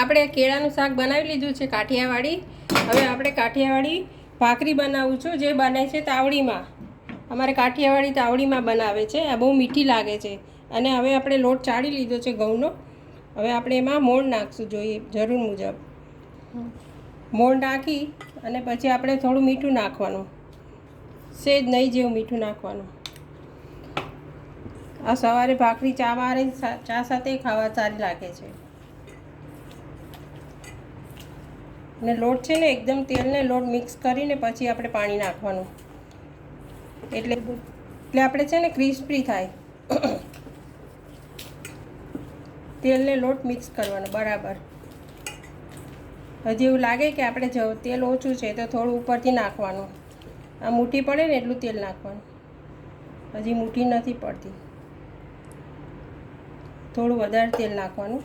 આપણે કેળાનું શાક બનાવી લીધું છે કાઠિયાવાડી. હવે આપણે કાઠિયાવાડી ભાખરી બનાવું છું, જે બને છે તાવડીમાં. અમારે કાઠિયાવાડી તાવડીમાં બનાવે છે. આ બહુ મીઠી લાગે છે. અને હવે આપણે લોટ ચાળી લીધો છે ઘઉંનો. હવે આપણે એમાં મોણ નાખશું, જોઈએ જરૂર મુજબ મોણ નાખી અને પછી આપણે થોડું મીઠું નાખવાનું, સેજ નહીં જેવું મીઠું નાખવાનું. આ સવારે ભાખરી ચા સાથે ખાવા સારી લાગે છે. અને લોટ છે ને એકદમ તેલને લોટ મિક્સ કરીને પછી આપણે પાણી નાખવાનું, એટલે આપણે છે ને ક્રિસ્પી થાય. તેલને લોટ મિક્સ કરવાનો બરાબર. હજી એવું લાગે કે આપણે તેલ ઓછું છે તો થોડું ઉપરથી નાખવાનું. આ મુઠ્ઠી પડે ને એટલું તેલ નાખવાનું. હજી મુઠ્ઠી નથી પડતી, થોડું વધારે તેલ નાખવાનું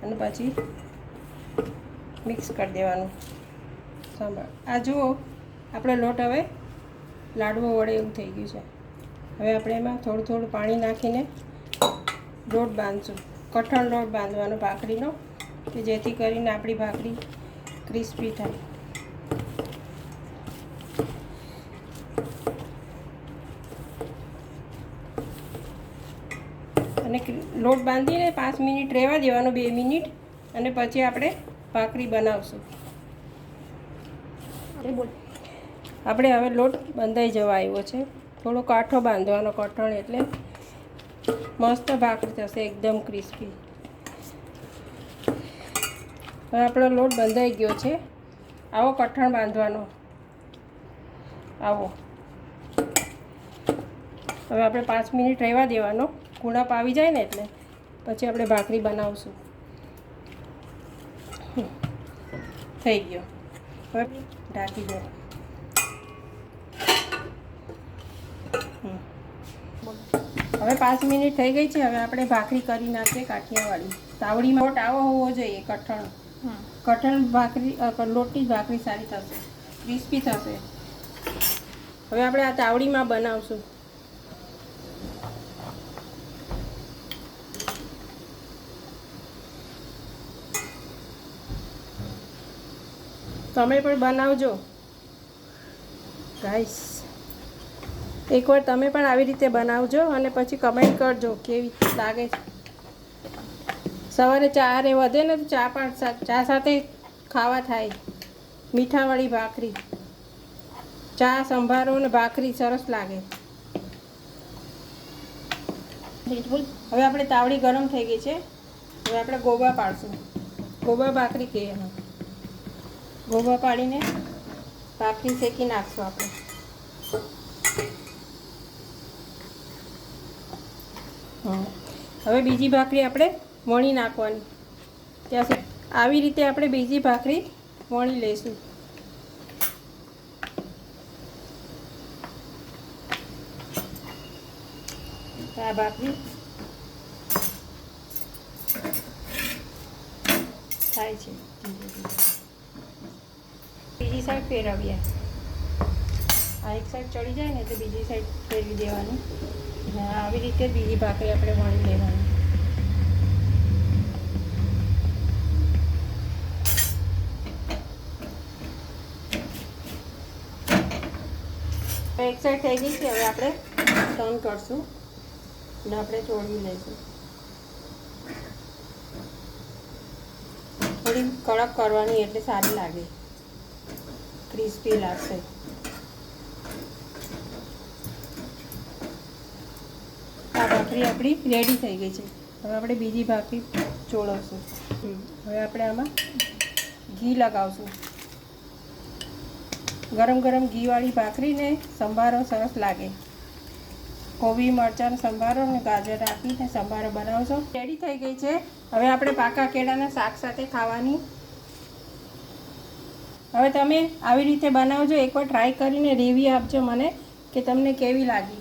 અને પછી મિક્સ કરી દેવાનું. સાંભળ, આ જુઓ આપણો લોટ હવે લાડવો વડે એવું થઈ ગયું છે. હવે આપણે એમાં થોડું થોડું પાણી નાખીને લોટ બાંધશું. કઠણ લોટ બાંધવાનો ભાખરીનો, કે જેથી કરીને આપણી ભાખરી ક્રિસ્પી થાય. અને લોટ બાંધીને 5 મિનિટ રહેવા દેવાનો, 2 મિનિટ, અને પછી આપણે ભાખરી બનાવશું. આપણે હવે લોટ બંધાઈ જવા આવ્યો છે. થોડો કાઠો બાંધવાનો, કઠણ, એટલે મસ્ત ભાખરી થશે, એકદમ ક્રિસ્પી. હવે આપણો લોટ બંધાઈ ગયો છે. આવો કઠણ બાંધવાનો, આવો. હવે આપણે 5 મિનિટ રહેવા દેવાનો, કુણપ આવી જાય ને એટલે પછી આપણે ભાખરી બનાવશું. થઈ ગયો. હવે ઢાંકી દો. હવે 5 મિનિટ થઈ ગઈ છે. હવે આપણે ભાખરી કરી નાખીએ કાઠિયાવાડી તાવડીમાં. લોટ આવો હોવો જોઈએ, કઠણ. કઠણ ભાખરી, લોટની જ ભાખરી સારી થશે, ક્રિસ્પી થશે. હવે આપણે આ તાવડીમાં બનાવશું. તમે પણ બનાવજો ગાઈસ. એકવાર તમે પણ આવી રીતે બનાવજો અને પછી કમેન્ટ કરજો કેવી લાગે છે. સવારે ચા રે વધે ને તો ચા સાથે ખાવા થાય. મીઠાવાળી ભાખરી, ચા, સંભારો ને ભાખરી સરસ લાગે. હવે આપણે તાવડી ગરમ થઈ ગઈ છે. હવે આપણે ગોબા પાડશું. ગોબા ભાખરી કહીએ. ગોબા પાડીને ભાખરી શેકી નાખશું આપણે. હવે બીજી ભાખરી આપણે વણી નાખવાની. ત્યાં આવી રીતે આપણે બીજી ભાખરી વણી લઈશું. આ ભાખરી થાય છે. બીજી સાઈડ ફેરવીએ. આ એક સાઈડ ચડી જાય ને તો બીજી સાઈડ ફેરવી દેવાની. આવી રીતે બીજી ભાખરી આપણે વણી લેવાની. એક સાઈડ થઈ ગઈ છે. હવે આપણે ટર્ન કરશું અને આપણે ચોળવી લઈશું. થોડી કડક કરવાની એટલે સારી લાગે, ક્રિસ્પી લાગશે. આ ભાખરી આપણી રેડી થઈ ગઈ છે. હવે આપણે બીજી ભાખરી ચોળવશું. હવે આપણે આમાં ઘી લગાવશું. ગરમ ગરમ ઘીવાળી ભાખરીને સંભારો સરસ લાગે. કોબી, મરચાંનો સંભારો અને ગાજર રાખીને સંભારો બનાવશો. રેડી થઈ ગઈ છે. હવે આપણે પાકા કેળાના શાક સાથે ખાવાની. હવે તમે આવી રીતે બનાવજો. એકવાર ટ્રાય કરીને રિવ્યૂ આપજો મને કે તમને કેવી લાગી.